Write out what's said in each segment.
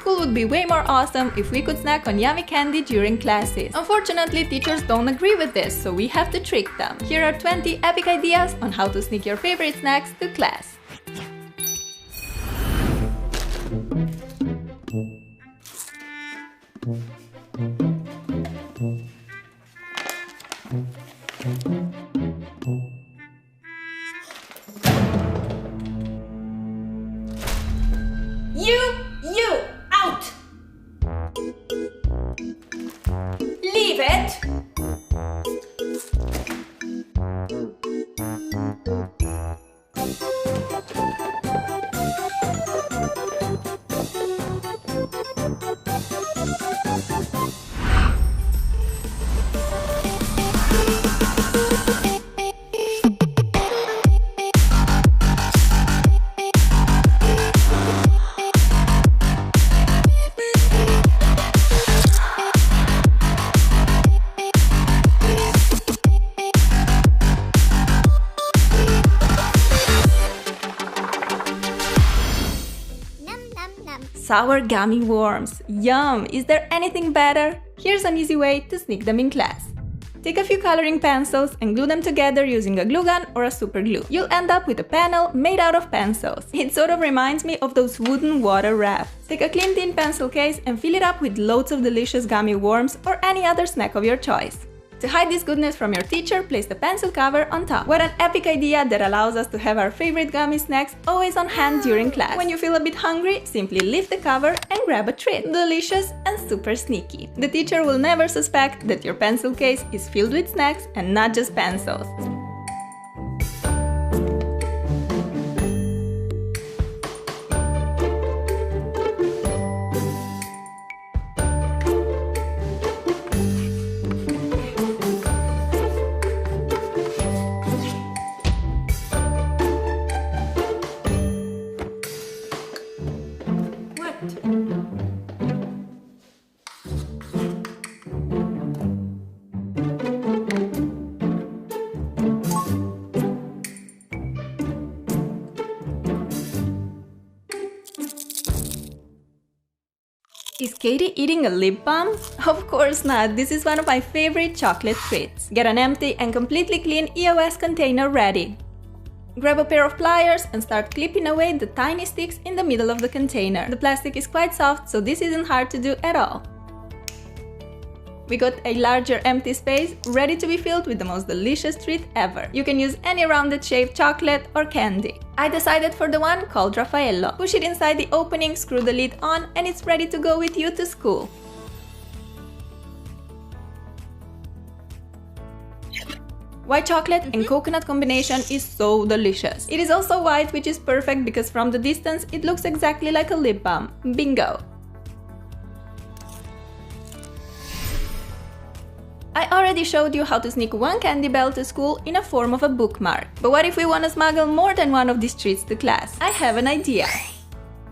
School would be way more awesome if we could snack on yummy candy during classes. Unfortunately, teachers don't agree with this, so we have to trick them. Here are 20 epic ideas on how to sneak your favorite snacks to class. You, out! Leave it! Sour gummy worms. Yum! Is there anything better? Here's an easy way to sneak them in class. Take a few coloring pencils and glue them together using a glue gun or a super glue. You'll end up with a panel made out of pencils. It sort of reminds me of those wooden water rafts. Take a clean tin pencil case and fill it up with loads of delicious gummy worms or any other snack of your choice. To hide this goodness from your teacher, place the pencil cover on top. What an epic idea that allows us to have our favorite gummy snacks always on hand during class. When you feel a bit hungry, simply lift the cover and grab a treat. Delicious and super sneaky. The teacher will never suspect that your pencil case is filled with snacks and not just pencils. Is Katie eating a lip balm? Of course not, this is one of my favorite chocolate treats. Get an empty and completely clean EOS container ready. Grab a pair of pliers and start clipping away the tiny sticks in the middle of the container. The plastic is quite soft, so this isn't hard to do at all. We got a larger empty space ready to be filled with the most delicious treat ever. You can use any rounded shaped chocolate or candy. I decided for the one called Raffaello. Push it inside the opening, screw the lid on, and it's ready to go with you to school. White chocolate and coconut combination is so delicious. It is also white, which is perfect because from the distance it looks exactly like a lip balm. Bingo! I already showed you how to sneak one candy bell to school in a form of a bookmark. But what if we want to smuggle more than one of these treats to class? I have an idea.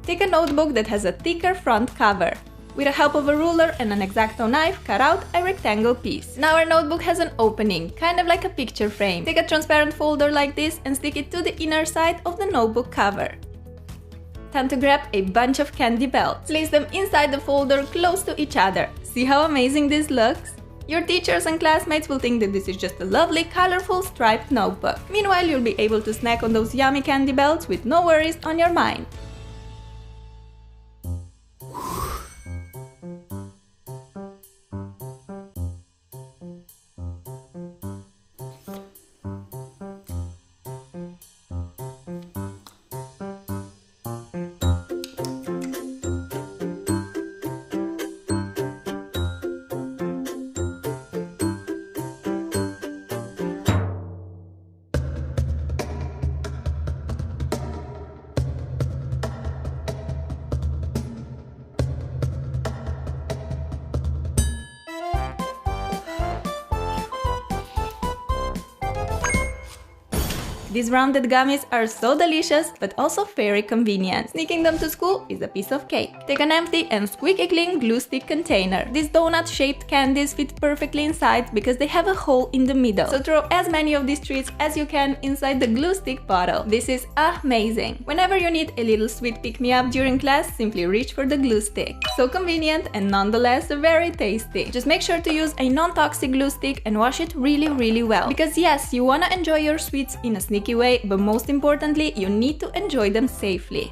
Take a notebook that has a thicker front cover. With the help of a ruler and an X-Acto knife, cut out a rectangle piece. Now our notebook has an opening, kind of like a picture frame. Take a transparent folder like this and stick it to the inner side of the notebook cover. Time to grab a bunch of candy bells. Place them inside the folder close to each other. See how amazing this looks? Your teachers and classmates will think that this is just a lovely, colorful, striped notebook. Meanwhile, you'll be able to snack on those yummy candy belts with no worries on your mind. These rounded gummies are so delicious, but also very convenient. Sneaking them to school is a piece of cake. Take an empty and squeaky clean glue stick container. These donut-shaped candies fit perfectly inside because they have a hole in the middle. So throw as many of these treats as you can inside the glue stick bottle. This is amazing. Whenever you need a little sweet pick-me-up during class, simply reach for the glue stick. So convenient and nonetheless very tasty. Just make sure to use a non-toxic glue stick and wash it really well. Because yes, you wanna enjoy your sweets in a sneaky way, but most importantly, you need to enjoy them safely.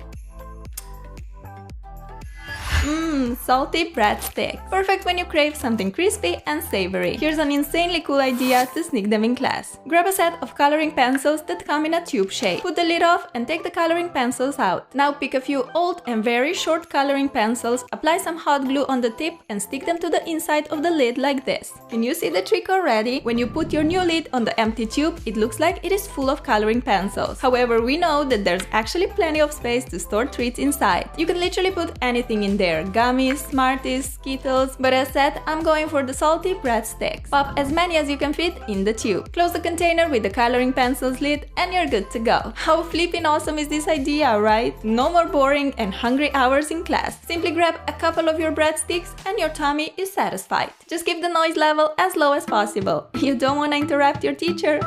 Salty breadsticks. Perfect when you crave something crispy and savory. Here's an insanely cool idea to sneak them in class. Grab a set of coloring pencils that come in a tube shape. Put the lid off and take the coloring pencils out. Now pick a few old and very short coloring pencils, apply some hot glue on the tip and stick them to the inside of the lid like this. Can you see the trick already? When you put your new lid on the empty tube, it looks like it is full of coloring pencils. However, we know that there's actually plenty of space to store treats inside. You can literally put anything in there. Gummies, Smarties, Skittles, but as said, I'm going for the salty breadsticks. Pop as many as you can fit in the tube. Close the container with the coloring pencils lid and you're good to go. How flippin' awesome is this idea, right? No more boring and hungry hours in class. Simply grab a couple of your breadsticks and your tummy is satisfied. Just keep the noise level as low as possible. You don't want to interrupt your teacher.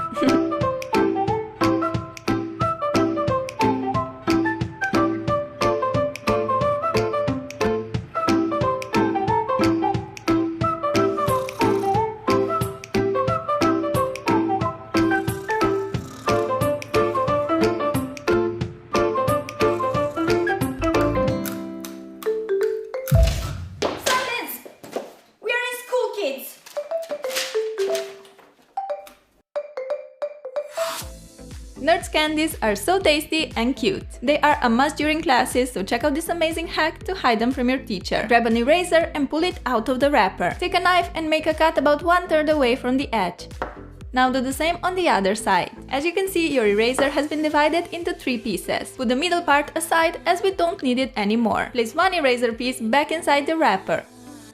Nerds candies are so tasty and cute. They are a must during classes, so check out this amazing hack to hide them from your teacher. Grab an eraser and pull it out of the wrapper. Take a knife and make a cut about 1/3 away from the edge. Now do the same on the other side. As you can see, your eraser has been divided into 3 pieces. Put the middle part aside as we don't need it anymore. Place one eraser piece back inside the wrapper.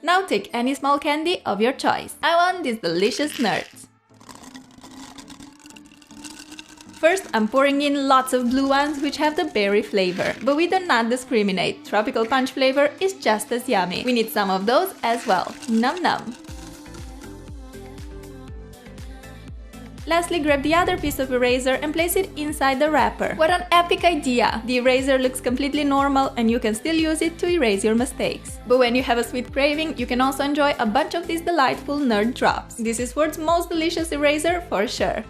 Now take any small candy of your choice. I want these delicious nerds. First, I'm pouring in lots of blue ones which have the berry flavor. But we do not discriminate. Tropical punch flavor is just as yummy. We need some of those as well. Num num. Lastly, grab the other piece of eraser and place it inside the wrapper. What an epic idea! The eraser looks completely normal and you can still use it to erase your mistakes. But when you have a sweet craving, you can also enjoy a bunch of these delightful nerd drops. This is world's most delicious eraser for sure.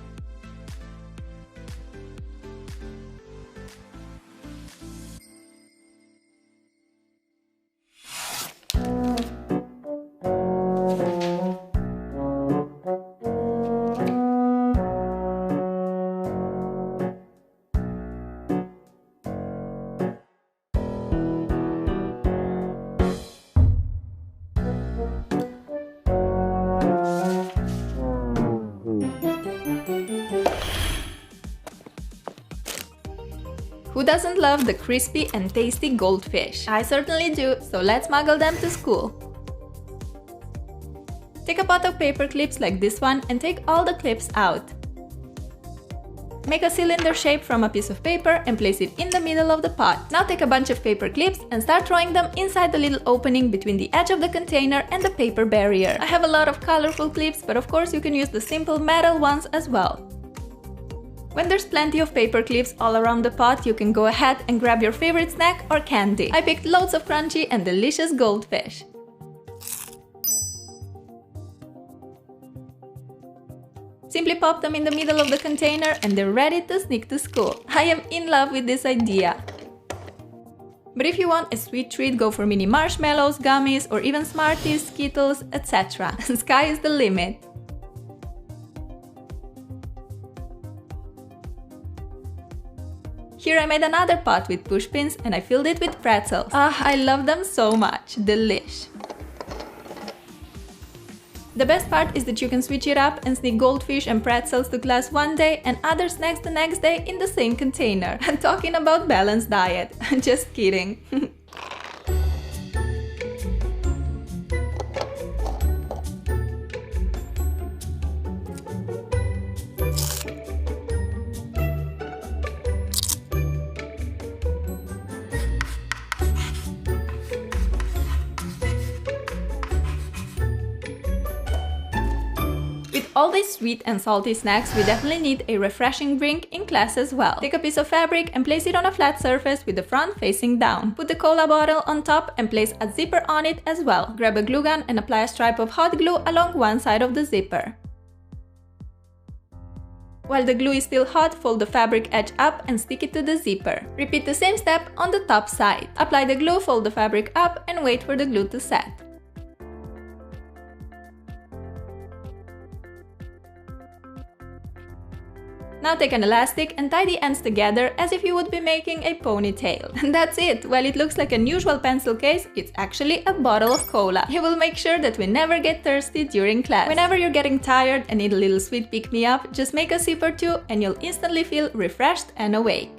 Who doesn't love the crispy and tasty goldfish? I certainly do, so let's smuggle them to school. Take a pot of paper clips like this one and take all the clips out. Make a cylinder shape from a piece of paper and place it in the middle of the pot. Now take a bunch of paper clips and start throwing them inside the little opening between the edge of the container and the paper barrier. I have a lot of colorful clips, but of course you can use the simple metal ones as well. When there's plenty of paper clips all around the pot, you can go ahead and grab your favorite snack or candy. I picked loads of crunchy and delicious goldfish. Simply pop them in the middle of the container and they're ready to sneak to school. I am in love with this idea. But if you want a sweet treat, go for mini marshmallows, gummies, or even Smarties, Skittles, etc. Sky is the limit. Here I made another pot with push pins and I filled it with pretzels. I love them so much. Delish. The best part is that you can switch it up and sneak goldfish and pretzels to class one day and other snacks the next day in the same container. I'm talking about balanced diet. Just kidding. all these sweet and salty snacks, we definitely need a refreshing drink in class as well. Take a piece of fabric and place it on a flat surface with the front facing down. Put the cola bottle on top and place a zipper on it as well. Grab a glue gun and apply a stripe of hot glue along one side of the zipper. While the glue is still hot, fold the fabric edge up and stick it to the zipper. Repeat the same step on the top side. Apply the glue, fold the fabric up and wait for the glue to set. Now take an elastic and tie the ends together as if you would be making a ponytail. And that's it! While it looks like a usual pencil case, it's actually a bottle of cola. It will make sure that we never get thirsty during class. Whenever you're getting tired and need a little sweet pick-me-up, just make a sip or two and you'll instantly feel refreshed and awake.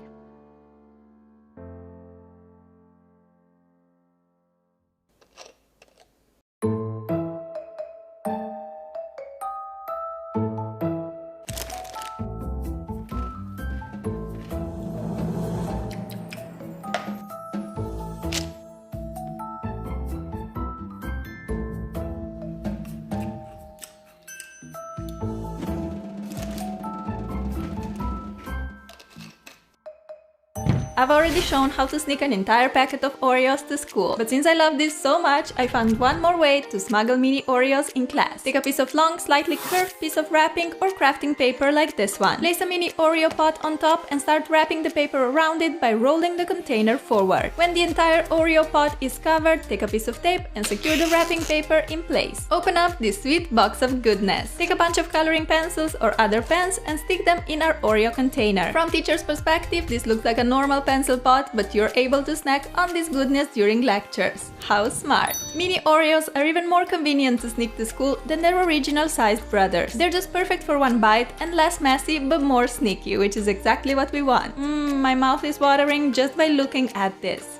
I've already shown how to sneak an entire packet of Oreos to school, but since I love this so much, I found one more way to smuggle mini Oreos in class. Take a piece of long, slightly curved piece of wrapping or crafting paper like this one. Place a mini Oreo pot on top and start wrapping the paper around it by rolling the container forward. When the entire Oreo pot is covered, take a piece of tape and secure the wrapping paper in place. Open up this sweet box of goodness. Take a bunch of coloring pencils or other pens and stick them in our Oreo container. From teacher's perspective, this looks like a normal pencil pot, but you're able to snack on this goodness during lectures. How smart! Mini Oreos are even more convenient to sneak to school than their original sized brothers. They're just perfect for one bite and less messy but more sneaky, which is exactly what we want. My mouth is watering just by looking at this.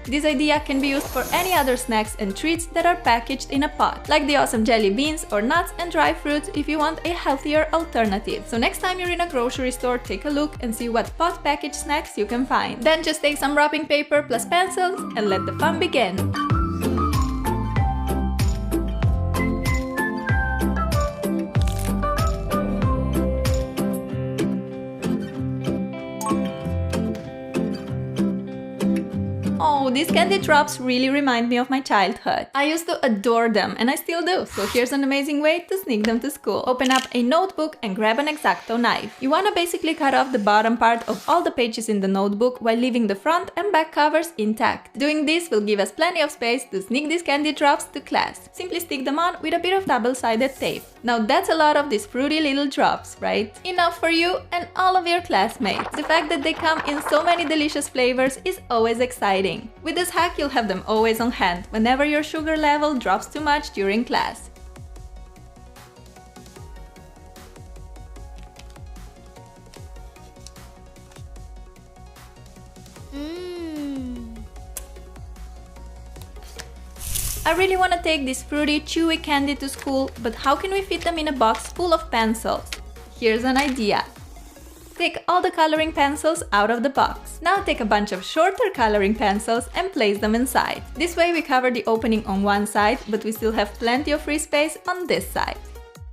This idea can be used for any other snacks and treats that are packaged in a pot, like the awesome jelly beans or nuts and dry fruits if you want a healthier alternative. So next time you're in a grocery store, take a look and see what pot packaged snacks you can find. Then just take some wrapping paper plus pencils and let the fun begin. Oh, these candy drops really remind me of my childhood. I used to adore them, and I still do, so here's an amazing way to sneak them to school. Open up a notebook and grab an X-Acto knife. You wanna basically cut off the bottom part of all the pages in the notebook while leaving the front and back covers intact. Doing this will give us plenty of space to sneak these candy drops to class. Simply stick them on with a bit of double-sided tape. Now that's a lot of these fruity little drops, right? Enough for you and all of your classmates. The fact that they come in so many delicious flavors is always exciting. With this hack, you'll have them always on hand, whenever your sugar level drops too much during class. I really want to take this fruity, chewy candy to school, but how can we fit them in a box full of pencils? Here's an idea. Take all the coloring pencils out of the box. Now take a bunch of shorter coloring pencils and place them inside. This way we cover the opening on one side, but we still have plenty of free space on this side.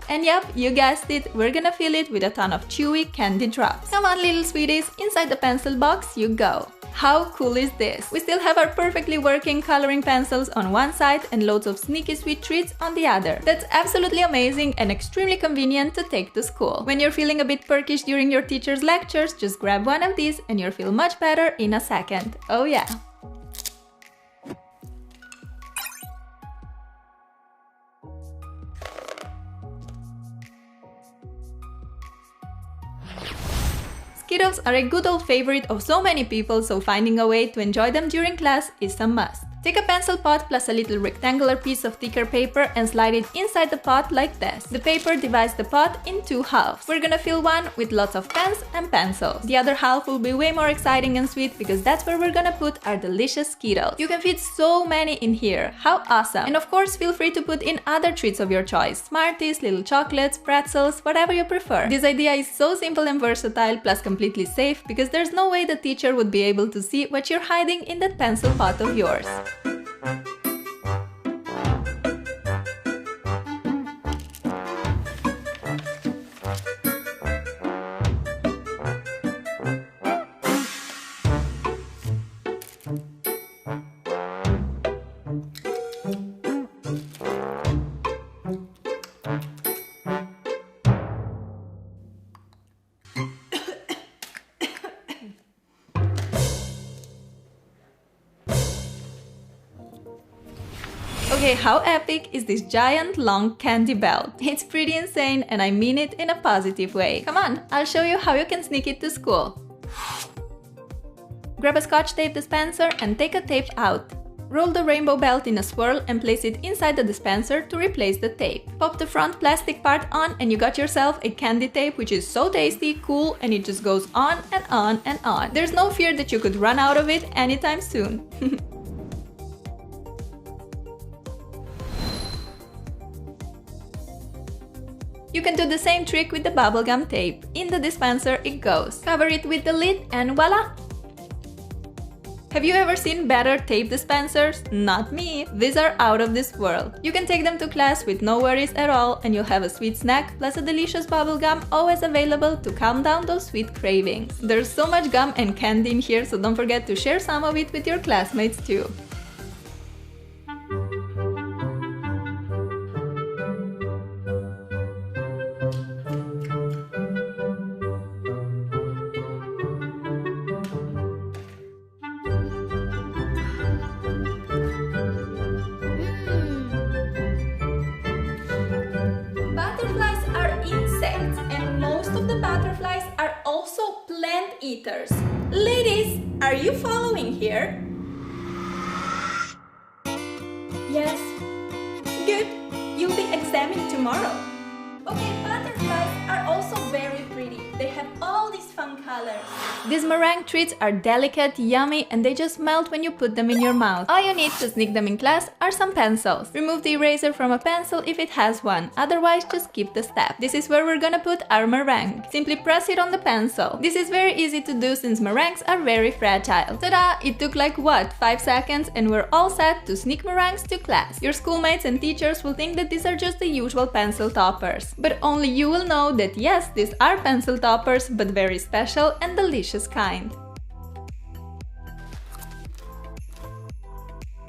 And yep, you guessed it, we're gonna fill it with a ton of chewy candy drops. Come on little sweeties, inside the pencil box you go. How cool is this? We still have our perfectly working coloring pencils on one side and loads of sneaky sweet treats on the other. That's absolutely amazing and extremely convenient to take to school. When you're feeling a bit perkish during your teacher's lectures, just grab one of these and you'll feel much better in a second. Oh yeah! Skittles are a good old favorite of so many people, so finding a way to enjoy them during class is a must. Take a pencil pot plus a little rectangular piece of thicker paper and slide it inside the pot like this. The paper divides the pot in two halves. We're gonna fill one with lots of pens and pencils. The other half will be way more exciting and sweet because that's where we're gonna put our delicious Skittles. You can fit so many in here. How awesome! And of course, feel free to put in other treats of your choice. Smarties, little chocolates, pretzels, whatever you prefer. This idea is so simple and versatile, plus completely safe, because there's no way the teacher would be able to see what you're hiding in that pencil pot of yours. Okay, how epic is this giant long candy belt? It's pretty insane, and I mean it in a positive way. Come on, I'll show you how you can sneak it to school. Grab a Scotch tape dispenser and take a tape out. Roll the rainbow belt in a swirl and place it inside the dispenser to replace the tape. Pop the front plastic part on and you got yourself a candy tape, which is so tasty, cool, and it just goes on and on and on. There's no fear that you could run out of it anytime soon. You can do the same trick with the bubblegum tape. In the dispenser it goes. Cover it with the lid and voila! Have you ever seen better tape dispensers? Not me! These are out of this world. You can take them to class with no worries at all, and you'll have a sweet snack plus a delicious bubblegum always available to calm down those sweet cravings. There's so much gum and candy in here, so don't forget to share some of it with your classmates too. Eaters. Ladies, are you following here? Yes. Good. You'll be examined tomorrow. Okay, butterflies are also very pretty. They have all these fun colors. These meringue treats are delicate, yummy, and they just melt when you put them in your mouth. All you need to sneak them in class are some pencils. Remove the eraser from a pencil if it has one, otherwise just skip the step. This is where we're gonna put our meringue. Simply press it on the pencil. This is very easy to do since meringues are very fragile. Ta-da! It took like what, 5 seconds, and we're all set to sneak meringues to class. Your schoolmates and teachers will think that these are just the usual pencil toppers. But only you will know that yes, these are pencil toppers, but very special and delicious kind.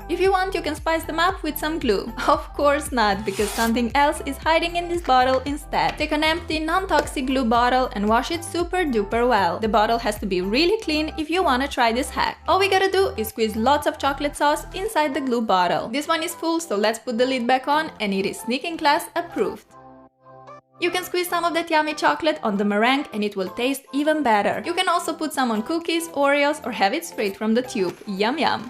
If you want, you can spice them up with some glue. Of course not, because something else is hiding in this bottle instead. Take an empty, non-toxic glue bottle and wash it super duper well. The bottle has to be really clean if you want to try this hack. All we gotta do is squeeze lots of chocolate sauce inside the glue bottle. This one is full, so let's put the lid back on, and it is sneaking class approved. You can squeeze some of that yummy chocolate on the meringue and it will taste even better. You can also put some on cookies, Oreos, or have it straight from the tube. Yum yum!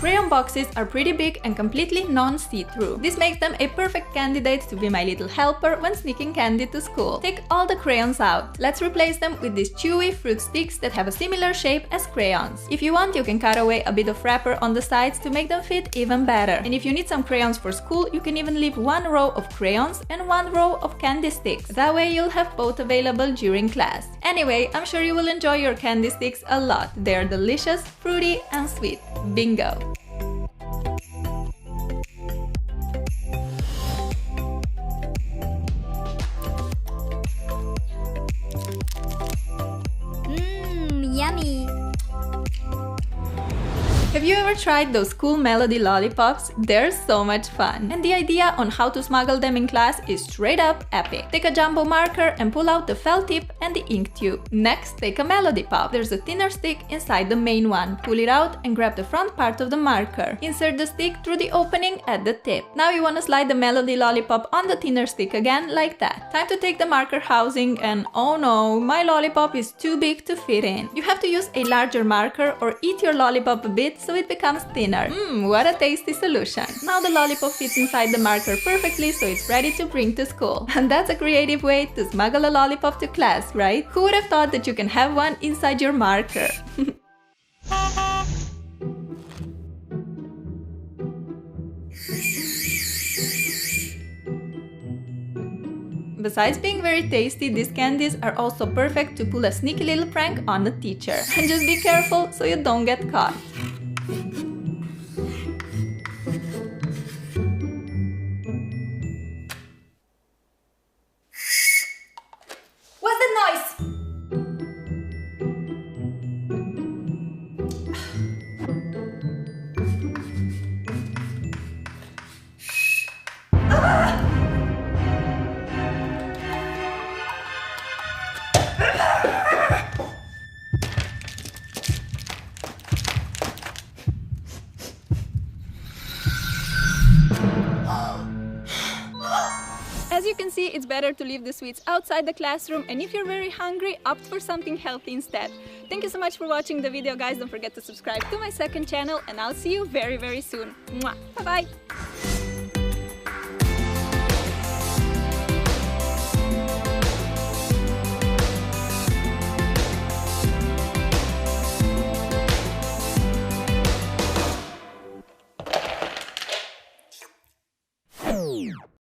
Crayon boxes are pretty big and completely non-see-through. This makes them a perfect candidate to be my little helper when sneaking candy to school. Take all the crayons out. Let's replace them with these chewy fruit sticks that have a similar shape as crayons. If you want, you can cut away a bit of wrapper on the sides to make them fit even better. And if you need some crayons for school, you can even leave one row of crayons and one row of candy sticks. That way you'll have both available during class. Anyway, I'm sure you will enjoy your candy sticks a lot. They are delicious, fruity and sweet. Bingo! Yummy! Have you ever tried those cool melody lollipops? They're so much fun. And the idea on how to smuggle them in class is straight up epic. Take a jumbo marker and pull out the felt tip and the ink tube. Next, take a melody pop. There's a thinner stick inside the main one. Pull it out and grab the front part of the marker. Insert the stick through the opening at the tip. Now you want to slide the melody lollipop on the thinner stick again, like that. Time to take the marker housing and oh no, my lollipop is too big to fit in. You have to use a larger marker or eat your lollipop a bit so it becomes thinner. What a tasty solution. Now the lollipop fits inside the marker perfectly, so it's ready to bring to school. And that's a creative way to smuggle a lollipop to class, right? Who would have thought that you can have one inside your marker? Besides being very tasty, these candies are also perfect to pull a sneaky little prank on the teacher. And just be careful so you don't get caught. What's that noise? As you can see, it's better to leave the sweets outside the classroom, and if you're very hungry, opt for something healthy instead. Thank you so much for watching the video, guys. Don't forget to subscribe to my second channel, and I'll see you very, very soon. Mwah! Bye-bye!